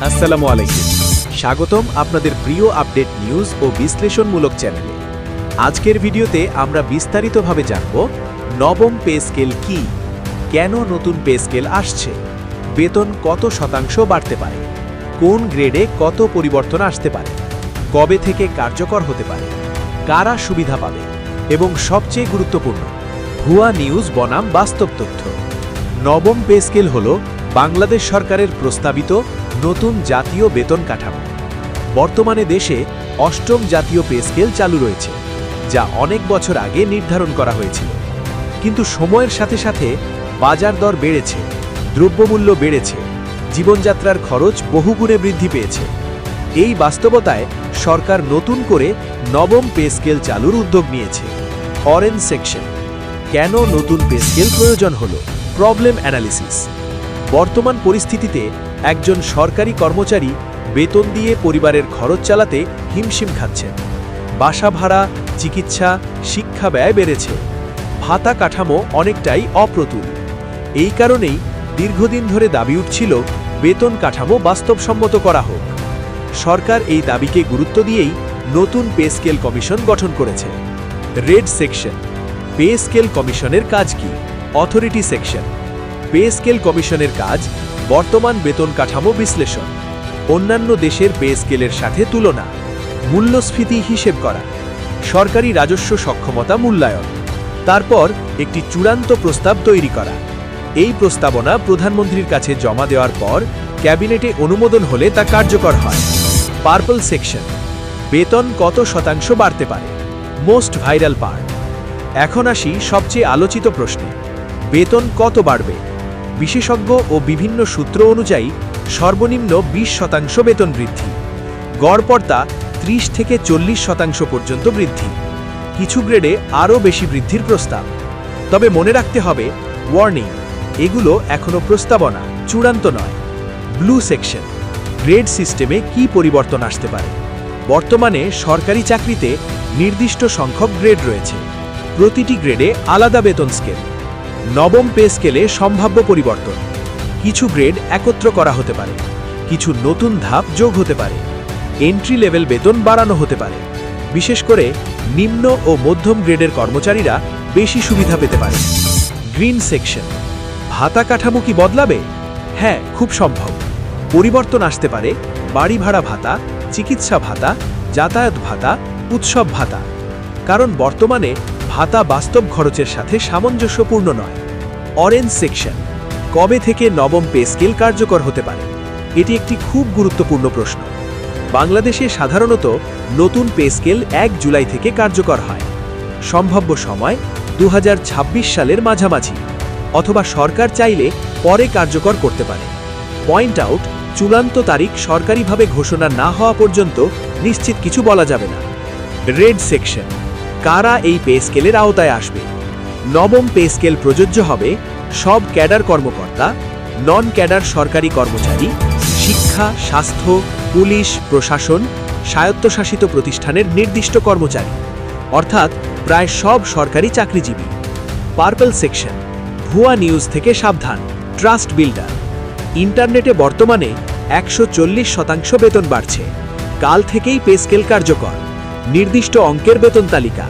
আসসালামু আলাইকুম। স্বাগতম আপনাদের প্রিয় আপডেট নিউজ ও বিশ্লেষণমূলক চ্যানেলে। আজকের ভিডিওতে আমরা বিস্তারিতভাবে জানব নবম পে স্কেল কি, কেন নতুন পে স্কেল আসছে, বেতন কত শতাংশ বাড়তে পারে, কোন গ্রেডে কত পরিবর্তন আসতে পারে, কবে থেকে কার্যকর হতে পারে, কারা সুবিধা পাবে এবং সবচেয়ে গুরুত্বপূর্ণ ভুয়া নিউজ বনাম বাস্তব তথ্য। নবম পে স্কেল হল বাংলাদেশ সরকারের প্রস্তাবিত নতুন জাতীয় বেতন কাঠামো। বর্তমানে দেশে অষ্টম জাতীয় পে স্কেল চালু রয়েছে, যা অনেক বছর আগে নির্ধারণ করা হয়েছিল। কিন্তু সময়ের সাথে সাথে বাজার দর বেড়েছে, দ্রব্যমূল্য বেড়েছে, জীবনযাত্রার খরচ বহুগুণে বৃদ্ধি পেয়েছে। এই বাস্তবতায় সরকার নতুন করে নবম পে স্কেল চালুর উদ্যোগ নিয়েছে। অরেঞ্জ সেকশন, কেন নতুন পে স্কেল প্রয়োজন হলো? Problem analysis. বর্তমান পরিস্থিতিতে একজন সরকারি কর্মচারী বেতন দিয়ে পরিবারের খরচ চালাতে হিমশিম খাচ্ছেন। বাসা ভাড়া, চিকিৎসা, শিক্ষা ব্যয় বেড়েছে, ভাতা কাঠামো অনেকটাই অপ্রতুল। এই কারণেই দীর্ঘদিন ধরে দাবি উঠছিল বেতন কাঠামো বাস্তবসম্মত করা হোক। সরকার এই দাবিকে গুরুত্ব দিয়েই নতুন পে স্কেল কমিশন গঠন করেছে। রেড সেকশন, পে স্কেল কমিশনের কাজ কি? অথরিটি সেকশন, পে স্কেল কমিশনের কাজ বর্তমান বেতন কাঠামো বিশ্লেষণ, অন্যান্য দেশের পে স্কেলের সাথে তুলনা, মূল্যস্ফীতি হিসেব করা, সরকারি রাজস্ব সক্ষমতা মূল্যায়ন, তারপর একটি চূড়ান্ত প্রস্তাব তৈরি করা। এই প্রস্তাবনা প্রধানমন্ত্রীর কাছে জমা দেওয়ার পর ক্যাবিনেটে অনুমোদন হলে তা কার্যকর হয়। পার্পল সেকশন, বেতন কত শতাংশ বাড়তে পারে? Most viral part. এখন আসি সবচেয়ে আলোচিত প্রশ্নে, বেতন কত বাড়বে? বিশেষজ্ঞ ও বিভিন্ন সূত্র অনুযায়ী সর্বনিম্ন 20% বেতন বৃদ্ধি, গড়পড়তা 30 থেকে 40% পর্যন্ত বৃদ্ধি। কিছু গ্রেডে আরও বেশি বৃদ্ধির প্রস্তাব। তবে মনে রাখতে হবে, ওয়ার্নিং, এগুলো এখনও প্রস্তাবনা, চূড়ান্ত নয়। ব্লু সেকশন, গ্রেড সিস্টেমে কি পরিবর্তন আসতে পারে? বর্তমানে সরকারি চাকরিতে নির্দিষ্ট সংখ্যক গ্রেড রয়েছে, প্রতিটি গ্রেডে আলাদা বেতন স্কেল। নবম পে স্কেলে সম্ভাব্য পরিবর্তন, কিছু গ্রেড একত্র করা হতে পারে, কিছু নতুন ধাপ যোগ হতে পারে, এন্ট্রি লেভেল বেতন বাড়ানো হতে পারে। বিশেষ করে নিম্ন ও মধ্যম গ্রেডের কর্মচারীরা বেশি সুবিধা পেতে পারে। গ্রিন সেকশন, ভাতা কাঠামো কি বদলাবে? হ্যাঁ, খুব সম্ভব। পরিবর্তন আসতে পারে বাড়ি ভাড়া ভাতা, চিকিৎসা ভাতা, যাতায়াত ভাতা, উৎসব ভাতা। কারণ বর্তমানে ভাতা বাস্তব খরচের সাথে সামঞ্জস্যপূর্ণ নয়। অরেঞ্জ সেকশন, কবে থেকে নবম পে স্কেল কার্যকর হতে পারে? এটি একটি খুব গুরুত্বপূর্ণ প্রশ্ন। বাংলাদেশে সাধারণত নতুন পে স্কেল 1 জুলাই থেকে কার্যকর হয়। সম্ভাব্য সময় 2026 সালের মাঝামাঝি, অথবা সরকার চাইলে পরে কার্যকর করতে পারে। পয়েন্ট আউট, চূড়ান্ত তারিখ সরকারিভাবে ঘোষণা না হওয়া পর্যন্ত নিশ্চিত কিছু বলা যাবে না। রেড সেকশন, কারা এই পে স্কেলের আওতায় আসবে? নবম পে স্কেল প্রযোজ্য হবে সব ক্যাডার কর্মকর্তা, নন ক্যাডার সরকারি কর্মচারী, শিক্ষা, স্বাস্থ্য, পুলিশ, প্রশাসন, স্বায়ত্তশাসিত প্রতিষ্ঠানের নির্দিষ্ট কর্মচারী, অর্থাৎ প্রায় সব সরকারি চাকরিজীবী। পার্পল সেকশন, ভুয়া নিউজ থেকে সাবধান, ট্রাস্ট বিল্ডার। ইন্টারনেটে বর্তমানে 140% বেতন বাড়ছে, কাল থেকেই পে স্কেল কার্যকর, নির্দিষ্ট অঙ্কের বেতন তালিকা।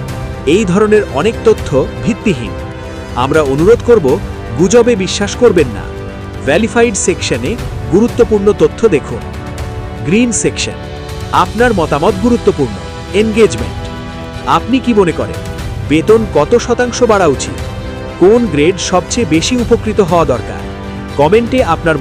এই ধরনের অনেক তথ্য ভিত্তিহীন। আমরা অনুরোধ করব, গুজবে বিশ্বাস করবেন না। ভ্যালিফাইড সেকশনে গুরুত্বপূর্ণ তথ্য দেখুন। গ্রিন সেকশন, আপনার মতামত গুরুত্বপূর্ণ। এনগেজমেন্ট, আপনি কি মনে করেন বেতন কত শতাংশ বাড়া উচিত? কোন গ্রেড সবচেয়ে বেশি উপকৃত হওয়া দরকার? কমেন্টে আপনার